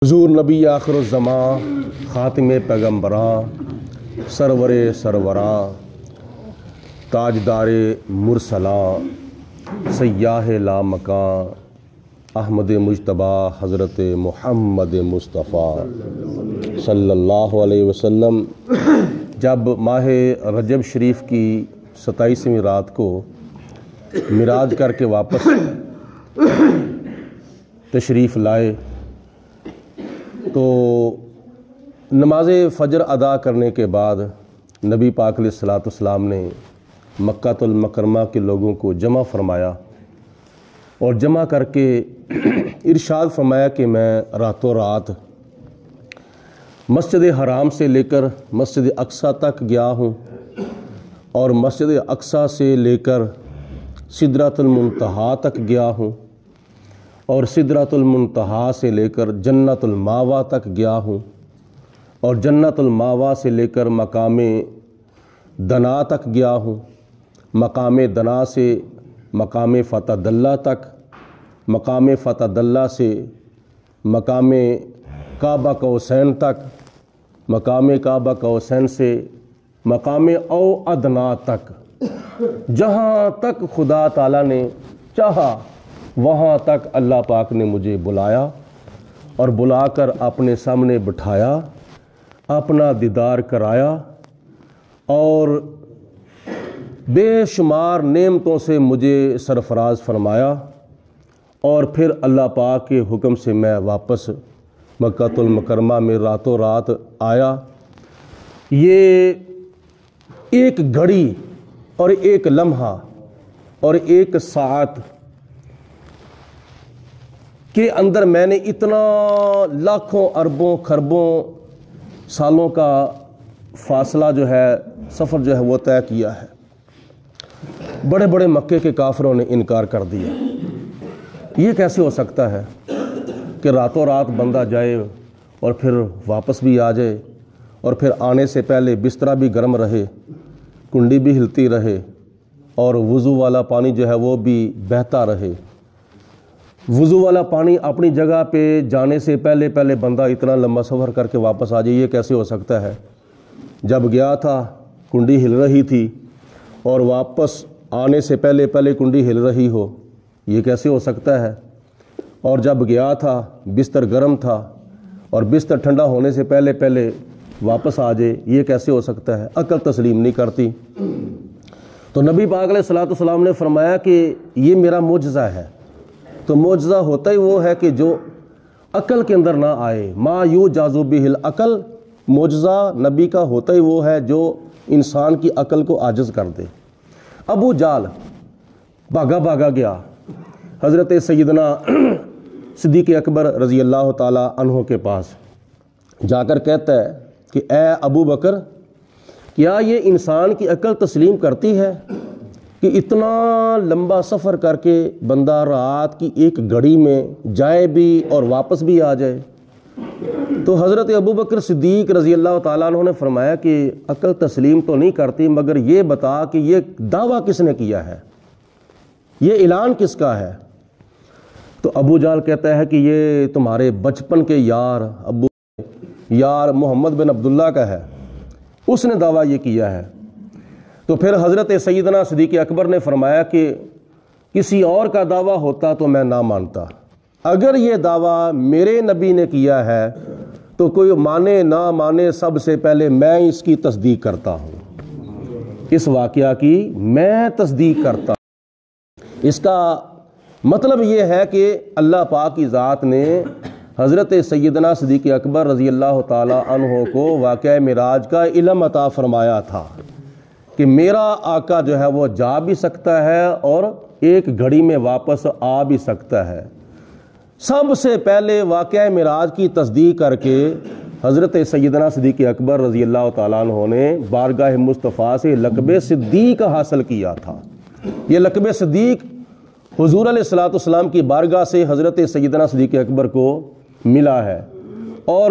حضور نبی آخر الزمان خاتم پیغمبراں سرور سروراں تاجدار مرسلاں سیاہ لامکاں احمد مجتبی حضرت محمد مصطفیٰ صلی اللہ علیہ وسلم جب ماہ رجب شریف کی 27ویں رات کو معراج کر کے واپس تشریف لائے تو نماز فجر ادا کرنے کے بعد نبی پاک علیہ الصلوۃ والسلام نے مکہ المکرمہ کے لوگوں کو جمع فرمایا اور جمع کر کے ارشاد فرمایا کہ میں راتوں رات مسجد حرام سے لے کر مسجد اقصیٰ تک گیا ہوں اور مسجد اقصیٰ سے لے کر سدرۃ المنتہا تک گیا ہوں اور سدرۃ المنتہا سے لے کر جنت الماوا تک گیا ہوں اور جنت الماوا سے لے کر مقام دنا تک گیا ہوں، مقام دنا سے مقام فتح دلہ تک، مقام فتح دلہ سے مقام کعبہ قوسین تک، مقام کعبہ قوسین سے مقام او ادنا تک، جہاں تک خدا تعالیٰ نے چاہا وہاں تک اللہ پاک نے مجھے بلایا اور بلا کر اپنے سامنے بٹھایا، اپنا دیدار کرایا اور بے شمار نعمتوں سے مجھے سرفراز فرمایا اور پھر اللہ پاک کے حکم سے میں واپس مکہ المکرمہ میں راتوں رات آیا۔ یہ ایک گھڑی اور ایک لمحہ اور ایک ساعت کے اندر میں نے اتنا لاکھوں اربوں کھربوں سالوں کا فاصلہ جو ہے، سفر جو ہے وہ طے کیا ہے۔ بڑے بڑے مکے کے کافروں نے انکار کر دیا۔ یہ کیسے ہو سکتا ہے کہ راتوں رات بندہ جائے اور پھر واپس بھی آ جائے اور پھر آنے سے پہلے بستر بھی گرم رہے، کنڈی بھی ہلتی رہے اور وضو والا پانی جو ہے وہ بھی بہتا رہے۔ وضو والا پانی اپنی جگہ پہ جانے سے پہلے بندہ اتنا لمبا سفر کر کے واپس آ جائے، یہ کیسے ہو سکتا ہے؟ جب گیا تھا کنڈی ہل رہی تھی اور واپس آنے سے پہلے کنڈی ہل رہی ہو، یہ کیسے ہو سکتا ہے؟ اور جب گیا تھا بستر گرم تھا اور بستر ٹھنڈا ہونے سے پہلے واپس آ جائے، یہ کیسے ہو سکتا ہے؟ عقل تسلیم نہیں کرتی۔ تو نبی پاک علیہ الصلوۃ والسلام نے فرمایا کہ یہ میرا معجزہ ہے۔ تو معجزہ ہوتا ہی وہ ہے کہ جو عقل کے اندر نہ آئے، ما یوجاز بہ العقل، معجزہ نبی کا ہوتا ہی وہ ہے جو انسان کی عقل کو عاجز کر دے۔ ابو جہل بھاگا گیا حضرت سیدنا صدیق اکبر رضی اللہ تعالی عنہ کے پاس، جا کر کہتا ہے کہ اے ابو بکر، کیا یہ انسان کی عقل تسلیم کرتی ہے کہ اتنا لمبا سفر کر کے بندہ رات کی ایک گھڑی میں جائے بھی اور واپس بھی آ جائے؟ تو حضرت ابو بکر صدیق رضی اللہ تعالیٰ عنہ نے فرمایا کہ عقل تسلیم تو نہیں کرتی، مگر یہ بتا کہ یہ دعویٰ کس نے کیا ہے، یہ اعلان کس کا ہے؟ تو ابو جہل کہتا ہے کہ یہ تمہارے بچپن کے یار محمد بن عبداللہ کا ہے، اس نے دعویٰ یہ کیا ہے۔ تو پھر حضرت سیدنا صدیق اکبر نے فرمایا کہ کسی اور کا دعویٰ ہوتا تو میں نہ مانتا، اگر یہ دعویٰ میرے نبی نے کیا ہے تو کوئی مانے نہ مانے سب سے پہلے میں اس کی تصدیق کرتا ہوں، اس واقعہ کی میں تصدیق کرتا ہوں۔ اس کا مطلب یہ ہے کہ اللہ پاک کی ذات نے حضرت سیدنا صدیق اکبر رضی اللہ تعالی عنہ کو واقعہ معراج کا علم عطا فرمایا تھا کہ میرا آقا جو ہے وہ جا بھی سکتا ہے اور ایک گھڑی میں واپس آ بھی سکتا ہے۔ سب سے پہلے واقعہ معراج کی تصدیق کر کے حضرت سیدنا صدیق اکبر رضی اللہ تعالیٰ عنہ نے بارگاہ مصطفیٰ سے لقب صدیق حاصل کیا تھا۔ یہ لقب صدیق حضور علیہ الصلوۃ والسلام کی بارگاہ سے حضرت سیدنا صدیق اکبر کو ملا ہے، اور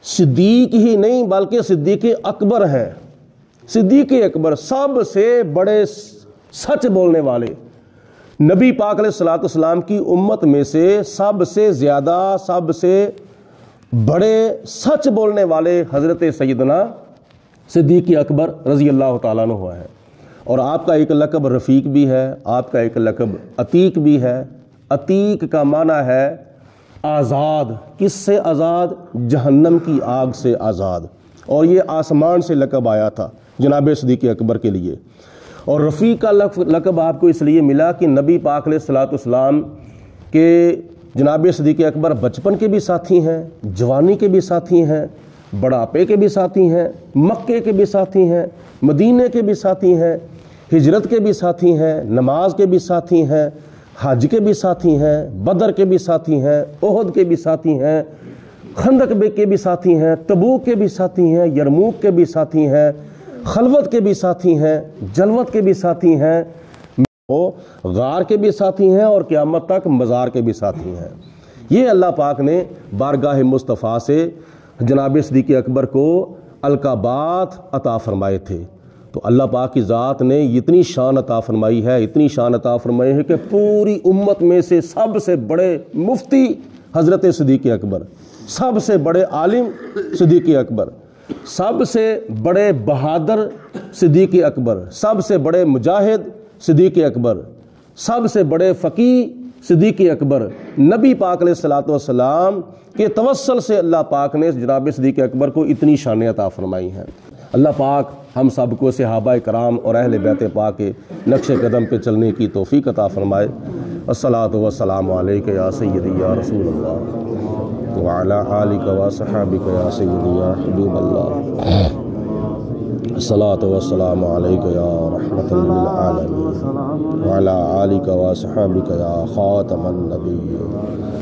صدیق ہی نہیں بلکہ صدیق اکبر ہے۔ صدیق اکبر سب سے بڑے سچ بولنے والے، نبی پاک علیہ الصلوۃ والسلام کی امت میں سے سب سے زیادہ سب سے بڑے سچ بولنے والے حضرت سیدنا صدیق اکبر رضی اللہ تعالیٰ عنہ ہے، اور آپ کا ایک لقب رفیق بھی ہے، آپ کا ایک لقب عتیق بھی ہے۔ عتیق کا معنی ہے آزاد۔ کس سے آزاد؟ جہنم کی آگ سے آزاد، اور یہ آسمان سے لقب آیا تھا جناب صدیق اکبر کے لیے۔ اور رفیق کا لقب آپ کو اس لیے ملا کہ نبی پاک علیہ الصلوۃ والسلام کے جناب صدیق اکبر بچپن کے بھی ساتھی ہیں، جوانی کے بھی ساتھی ہیں، بڑھاپے کے بھی ساتھی ہیں، مکے کے بھی ساتھی ہیں، مدینے کے بھی ساتھی ہیں، ہجرت کے بھی ساتھی ہیں، نماز کے بھی ساتھی ہیں، حج کے بھی ساتھی ہیں، بدر کے بھی ساتھی ہیں، احد کے بھی ساتھی ہیں، خندق کے بھی ساتھی ہیں، تبوک کے بھی ساتھی ہیں، یرموک کے بھی ساتھی ہیں، خلوت کے بھی ساتھی ہیں، جلوت کے بھی ساتھی ہیں، غار کے بھی ساتھی ہیں، اور قیامت تک مزار کے بھی ساتھی ہیں۔ یہ اللہ پاک نے بارگاہ مصطفیٰ سے جناب صدیق اکبر کو القابات عطا فرمائے تھے۔ تو اللہ پاک کی ذات نے اتنی شان عطا فرمائی ہے، اتنی شان عطا فرمائی ہے کہ پوری امت میں سے سب سے بڑے مفتی حضرت صدیق اکبر، سب سے بڑے عالم صدیق اکبر، سب سے بڑے بہادر صدیق اکبر، سب سے بڑے مجاہد صدیق اکبر، سب سے بڑے فقیہ صدیق اکبر، نبی پاک علیہ الصلوۃ والسلام کے توسل سے اللہ پاک نے جناب صدیق اکبر کو اتنی شانیں عطا فرمائی ہیں۔ اللہ پاک ہم سب کو صحابہ کرام اور اہل بیت پاک کے نقش قدم پہ چلنے کی توفیق عطا فرمائے۔ الصلاۃ والسلام علیک یا سیدی یا رسول اللہ وعلی آلک و صحابک یا سیدی یا حبیب اللہ۔ الصلاۃ والسلام علیک یا رحمۃ للعالمین وعلی آلک و صحابک یا خاتم النبیین۔